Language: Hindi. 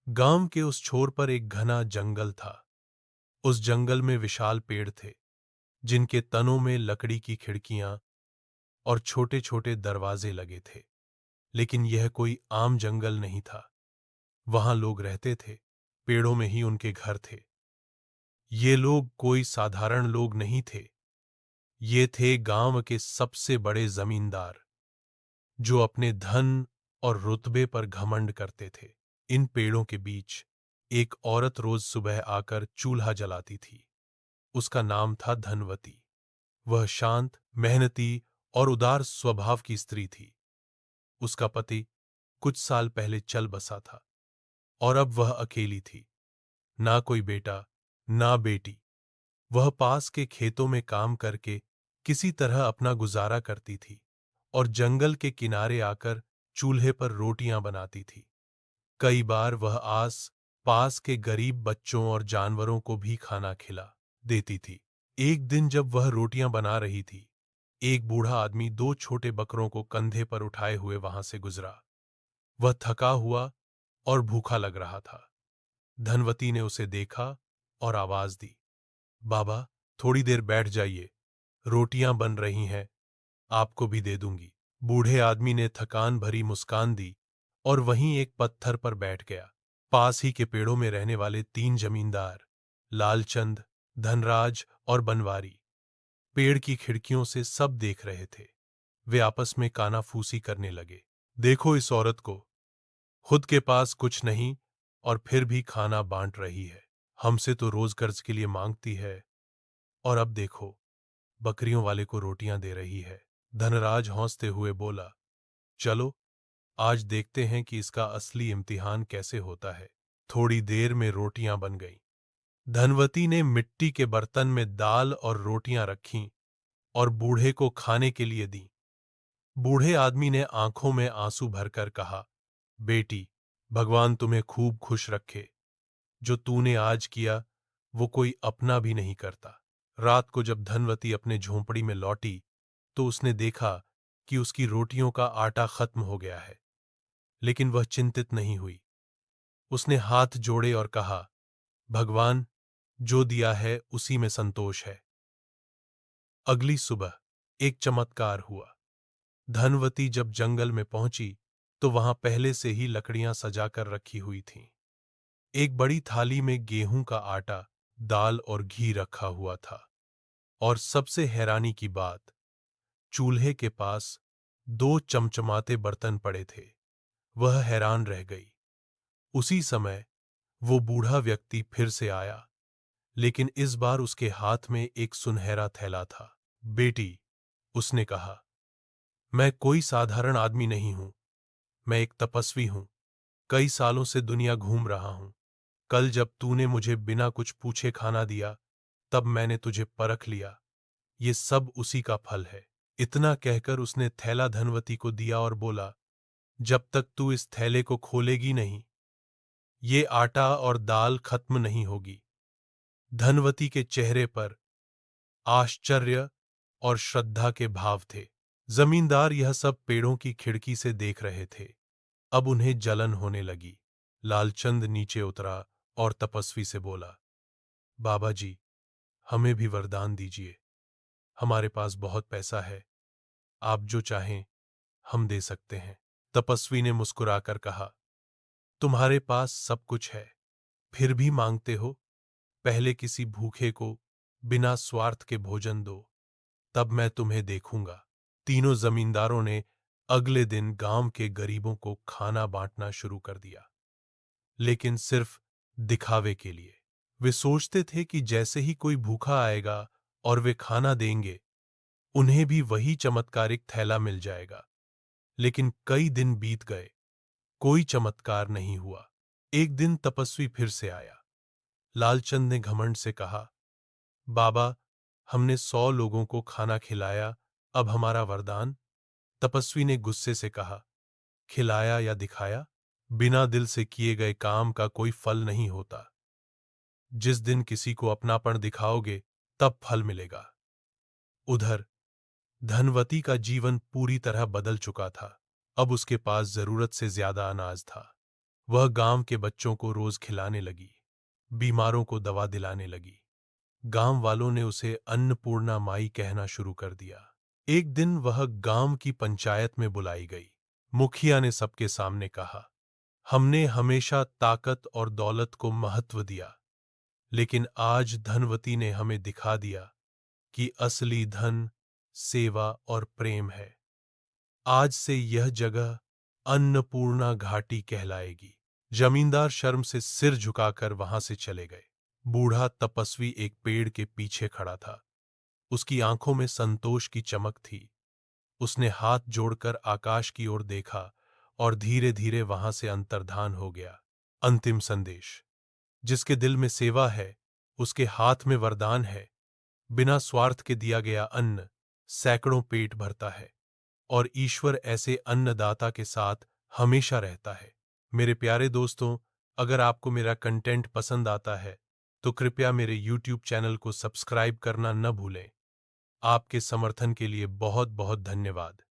गांव के उस छोर पर एक घना जंगल था। उस जंगल में विशाल पेड़ थे, जिनके तनों में लकड़ी की खिड़कियां और छोटे छोटे दरवाजे लगे थे। लेकिन यह कोई आम जंगल नहीं था। वहां लोग रहते थे, पेड़ों में ही उनके घर थे। ये लोग कोई साधारण लोग नहीं थे। ये थे गांव के सबसे बड़े जमींदार, जो अपने धन और रुतबे पर घमंड करते थे। इन पेड़ों के बीच एक औरत रोज सुबह आकर चूल्हा जलाती थी। उसका नाम था धनवती। वह शांत, मेहनती और उदार स्वभाव की स्त्री थी। उसका पति कुछ साल पहले चल बसा था और अब वह अकेली थी। ना कोई बेटा, ना बेटी। वह पास के खेतों में काम करके किसी तरह अपना गुजारा करती थी और जंगल के किनारे आकर चूल्हे पर रोटियां बनाती थी। कई बार वह आस पास के गरीब बच्चों और जानवरों को भी खाना खिला देती थी। एक दिन जब वह रोटियां बना रही थी, एक बूढ़ा आदमी दो छोटे बकरों को कंधे पर उठाए हुए वहां से गुजरा। वह थका हुआ और भूखा लग रहा था। धनवती ने उसे देखा और आवाज दी, बाबा, थोड़ी देर बैठ जाइए, रोटियां बन रही हैं, आपको भी दे दूंगी। बूढ़े आदमी ने थकान भरी मुस्कान दी और वहीं एक पत्थर पर बैठ गया। पास ही के पेड़ों में रहने वाले तीन जमींदार, लालचंद, धनराज और बनवारी, पेड़ की खिड़कियों से सब देख रहे थे। वे आपस में कानाफूसी करने लगे। देखो इस औरत को, खुद के पास कुछ नहीं और फिर भी खाना बांट रही है। हमसे तो रोज कर्ज के लिए मांगती है, और अब देखो, बकरियों वाले को रोटियां दे रही है। धनराज हंसते हुए बोला, चलो आज देखते हैं कि इसका असली इम्तिहान कैसे होता है। थोड़ी देर में रोटियां बन गईं। धनवती ने मिट्टी के बर्तन में दाल और रोटियां रखीं और बूढ़े को खाने के लिए दी। बूढ़े आदमी ने आंखों में आंसू भरकर कहा, बेटी, भगवान तुम्हें खूब खुश रखे। जो तूने आज किया वो कोई अपना भी नहीं करता। रात को जब धनवती अपने झोंपड़ी में लौटी तो उसने देखा कि उसकी रोटियों का आटा खत्म हो गया है। लेकिन वह चिंतित नहीं हुई। उसने हाथ जोड़े और कहा, भगवान, जो दिया है उसी में संतोष है। अगली सुबह एक चमत्कार हुआ। धनवती जब जंगल में पहुंची तो वहां पहले से ही लकड़ियां सजाकर रखी हुई थीं। एक बड़ी थाली में गेहूं का आटा, दाल और घी रखा हुआ था। और सबसे हैरानी की बात, चूल्हे के पास दो चमचमाते बर्तन पड़े थे। वह हैरान रह गई। उसी समय वो बूढ़ा व्यक्ति फिर से आया, लेकिन इस बार उसके हाथ में एक सुनहरा थैला था। बेटी, उसने कहा, मैं कोई साधारण आदमी नहीं हूं, मैं एक तपस्वी हूं। कई सालों से दुनिया घूम रहा हूं। कल जब तूने मुझे बिना कुछ पूछे खाना दिया, तब मैंने तुझे परख लिया। ये सब उसी का फल है। इतना कहकर उसने थैला धनवती को दिया और बोला, जब तक तू इस थैले को खोलेगी नहीं, ये आटा और दाल खत्म नहीं होगी। धनवती के चेहरे पर आश्चर्य और श्रद्धा के भाव थे। जमींदार यह सब पेड़ों की खिड़की से देख रहे थे। अब उन्हें जलन होने लगी। लालचंद नीचे उतरा और तपस्वी से बोला, बाबा जी, हमें भी वरदान दीजिए। हमारे पास बहुत पैसा है, आप जो चाहें हम दे सकते हैं। तपस्वी ने मुस्कुराकर कहा, तुम्हारे पास सब कुछ है, फिर भी मांगते हो। पहले किसी भूखे को बिना स्वार्थ के भोजन दो, तब मैं तुम्हें देखूंगा। तीनों जमींदारों ने अगले दिन गांव के गरीबों को खाना बांटना शुरू कर दिया, लेकिन सिर्फ दिखावे के लिए। वे सोचते थे कि जैसे ही कोई भूखा आएगा और वे खाना देंगे, उन्हें भी वही चमत्कारिक थैला मिल जाएगा। लेकिन कई दिन बीत गए, कोई चमत्कार नहीं हुआ। एक दिन तपस्वी फिर से आया। लालचंद ने घमंड से कहा, बाबा, हमने 100 लोगों को खाना खिलाया, अब हमारा वरदान। तपस्वी ने गुस्से से कहा, खिलाया या दिखाया, बिना दिल से किए गए काम का कोई फल नहीं होता। जिस दिन किसी को अपनापन दिखाओगे, तब फल मिलेगा। उधर धनवती का जीवन पूरी तरह बदल चुका था। अब उसके पास जरूरत से ज्यादा अनाज था। वह गांव के बच्चों को रोज खिलाने लगी, बीमारों को दवा दिलाने लगी। गांव वालों ने उसे अन्नपूर्णा माई कहना शुरू कर दिया। एक दिन वह गांव की पंचायत में बुलाई गई। मुखिया ने सबके सामने कहा, हमने हमेशा ताकत और दौलत को महत्व दिया, लेकिन आज धनवती ने हमें दिखा दिया कि असली धन सेवा और प्रेम है। आज से यह जगह अन्नपूर्णा घाटी कहलाएगी। जमींदार शर्म से सिर झुकाकर वहां से चले गए। बूढ़ा तपस्वी एक पेड़ के पीछे खड़ा था। उसकी आंखों में संतोष की चमक थी। उसने हाथ जोड़कर आकाश की ओर देखा और धीरे धीरे वहां से अंतर्धान हो गया। अंतिम संदेश, जिसके दिल में सेवा है उसके हाथ में वरदान है। बिना स्वार्थ के दिया गया अन्न सैकड़ों पेट भरता है और ईश्वर ऐसे अन्नदाता के साथ हमेशा रहता है। मेरे प्यारे दोस्तों, अगर आपको मेरा कंटेंट पसंद आता है तो कृपया मेरे YouTube चैनल को सब्सक्राइब करना न भूलें। आपके समर्थन के लिए बहुत बहुत धन्यवाद।